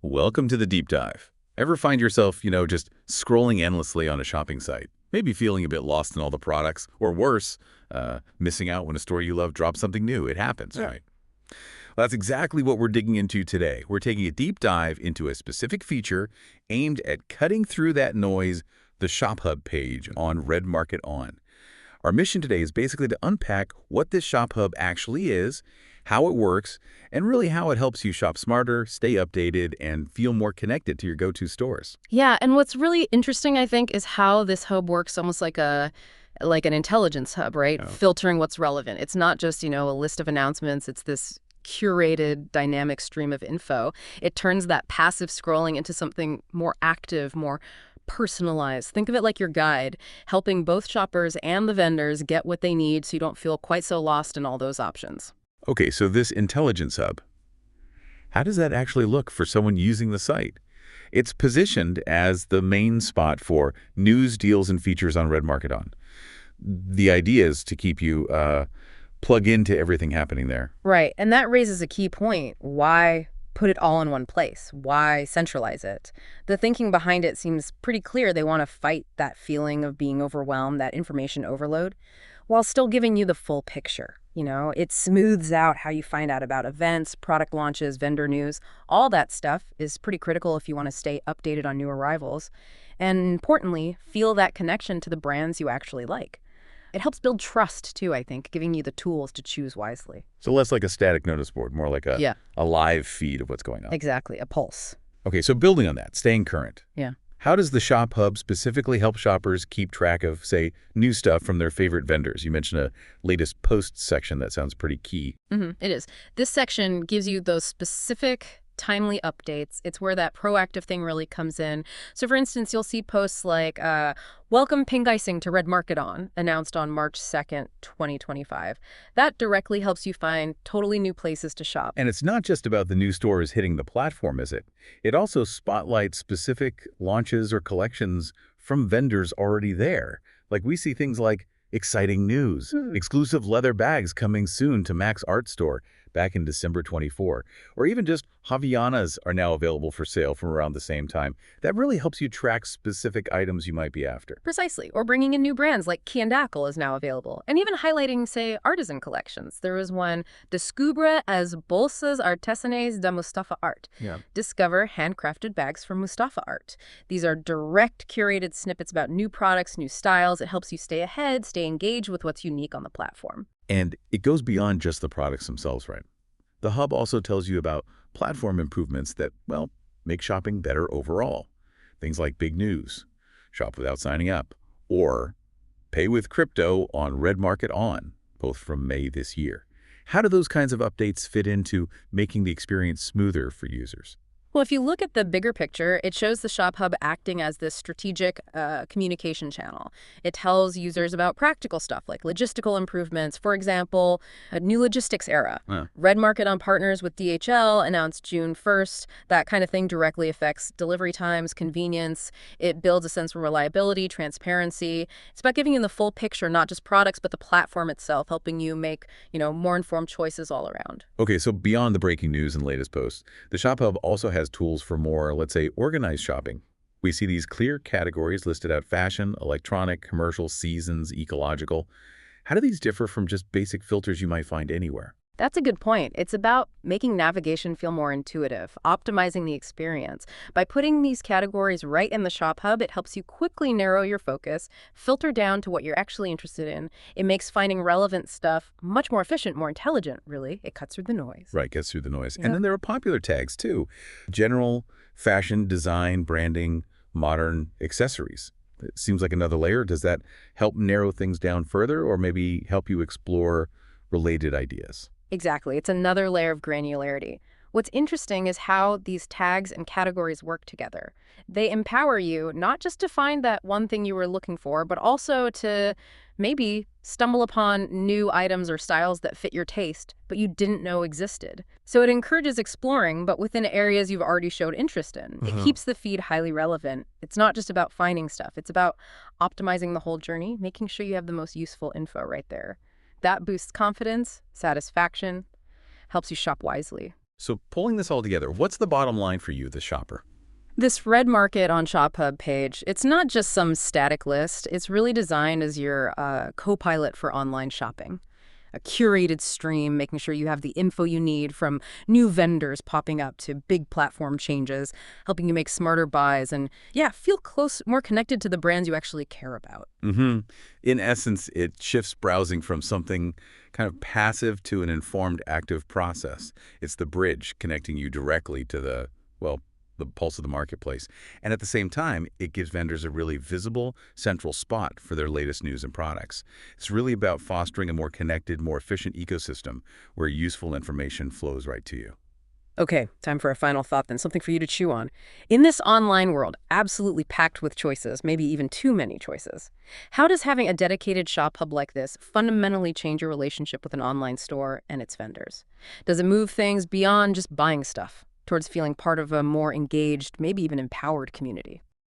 Welcome to the deep dive. Ever find yourself, just scrolling endlessly on a shopping site? Maybe feeling a bit lost in all the products, or worse, missing out when a store you love drops something new. It happens, Yeah. right? Well, that's exactly what we're digging into today. We're taking a deep dive into a specific feature aimed at cutting through that noise, the ShopHub page on Red Market On. Our mission today is basically to unpack what this ShopHub actually is, how it works, and really how it helps you shop smarter, stay updated, and feel more connected to your go-to stores. Yeah, and what's really interesting, I think, is how this hub works almost like an intelligence hub, right? Oh. Filtering what's relevant. It's not just, a list of announcements. It's this curated, dynamic stream of info. It turns that passive scrolling into something more active, more personalized. Think of it like your guide, helping both shoppers and the vendors get what they need so you don't feel quite so lost in all those options. Okay, so this intelligence hub, how does that actually look for someone using the site? It's positioned as the main spot for news, deals, and features on Red Market On. The idea is to keep you plug into everything happening there. Right, and that raises a key point. Why put it all in one place? Why centralize it? The thinking behind it seems pretty clear. They want to fight that feeling of being overwhelmed, that information overload, while still giving you the full picture. It smooths out how you find out about events, product launches, vendor news. All that stuff is pretty critical if you want to stay updated on new arrivals. And importantly, feel that connection to the brands you actually like. It helps build trust, too, I think, giving you the tools to choose wisely. So less like a static notice board, more like Yeah, a live feed of what's going on. exactly. A pulse. Okay, so building on that, staying current. Yeah. How does the Shop Hub specifically help shoppers keep track of, say, new stuff from their favorite vendors? You mentioned a latest posts section that sounds pretty key. It is. This section gives you those specific, timely updates. It's where that proactive thing really comes in. So, for instance, you'll see posts like, welcome pink icing to Red Market On, announced on March 2nd, 2025. That directly helps you find totally new places to shop. And it's not just about the new stores hitting the platform, is it? It also spotlights specific launches or collections from vendors already there. Like we see things like exciting news, exclusive leather bags coming soon to Mac's Art Store back in December 24, or even just Javianas are now available for sale from around the same time. That really helps you track specific items you might be after. Precisely. Or bringing in new brands like Q&A is now available. And even highlighting, say, artisan collections. There was one, Descubre as Bolsas Artesanes de Mustafa Art. Yeah. Discover handcrafted bags from Mustafa Art. These are direct curated snippets about new products, new styles. It helps you stay ahead, stay engaged with what's unique on the platform. And it goes beyond just the products themselves, right? The hub also tells you about platform improvements that, well, make shopping better overall. Things like big news, shop without signing up, or pay with crypto on Red Market On, both from May this year. How do those kinds of updates fit into making the experience smoother for users? Well, if you look at the bigger picture, it shows the ShopHub acting as this strategic communication channel. It tells users about practical stuff like logistical improvements. For example, a new logistics era. Huh. Red Market on partners with DHL announced June 1st. That kind of thing directly affects delivery times, convenience. It builds a sense of reliability, transparency. It's about giving you the full picture, not just products, but the platform itself, helping you make, more informed choices all around. Okay, so beyond the breaking news and latest posts, the ShopHub also has tools for more, let's say, organized shopping. We see these clear categories listed out: fashion, electronic, commercial, seasons, ecological. How do these differ from just basic filters you might find anywhere? That's a good point. It's about making navigation feel more intuitive, optimizing the experience. By putting these categories right in the ShopHub, it helps you quickly narrow your focus, filter down to what you're actually interested in. It makes finding relevant stuff much more efficient, more intelligent, really. It cuts through the noise. Right, gets through the noise. Yeah. And then there are popular tags too. General, fashion, design, branding, modern, accessories. It seems like another layer. Does that help narrow things down further, or maybe help you explore related ideas? Exactly. It's another layer of granularity. What's interesting is how these tags and categories work together. They empower you not just to find that one thing you were looking for, but also to maybe stumble upon new items or styles that fit your taste, but you didn't know existed. So it encourages exploring, but within areas you've already showed interest in. It keeps the feed highly relevant. It's not just about finding stuff. It's about optimizing the whole journey, making sure you have the most useful info right there. That boosts confidence, satisfaction, helps you shop wisely. So pulling this all together, what's the bottom line for you, the shopper? This red market on ShopHub page, it's not just some static list. It's really designed as your co-pilot for online shopping. A curated stream, making sure you have the info you need from new vendors popping up to big platform changes, helping you make smarter buys and, yeah, feel close, more connected to the brands you actually care about. Mm-hmm. In essence, it shifts browsing from something kind of passive to an informed, active process. It's the bridge connecting you directly to the pulse of the marketplace. And at the same time, it gives vendors a really visible, central spot for their latest news and products. It's really about fostering a more connected, more efficient ecosystem where useful information flows right to you. Okay, time for a final thought then, something for you to chew on. In this online world, absolutely packed with choices, maybe even too many choices, how does having a dedicated shop hub like this fundamentally change your relationship with an online store and its vendors? Does it move things beyond just buying stuff, towards feeling part of a more engaged, maybe even empowered community?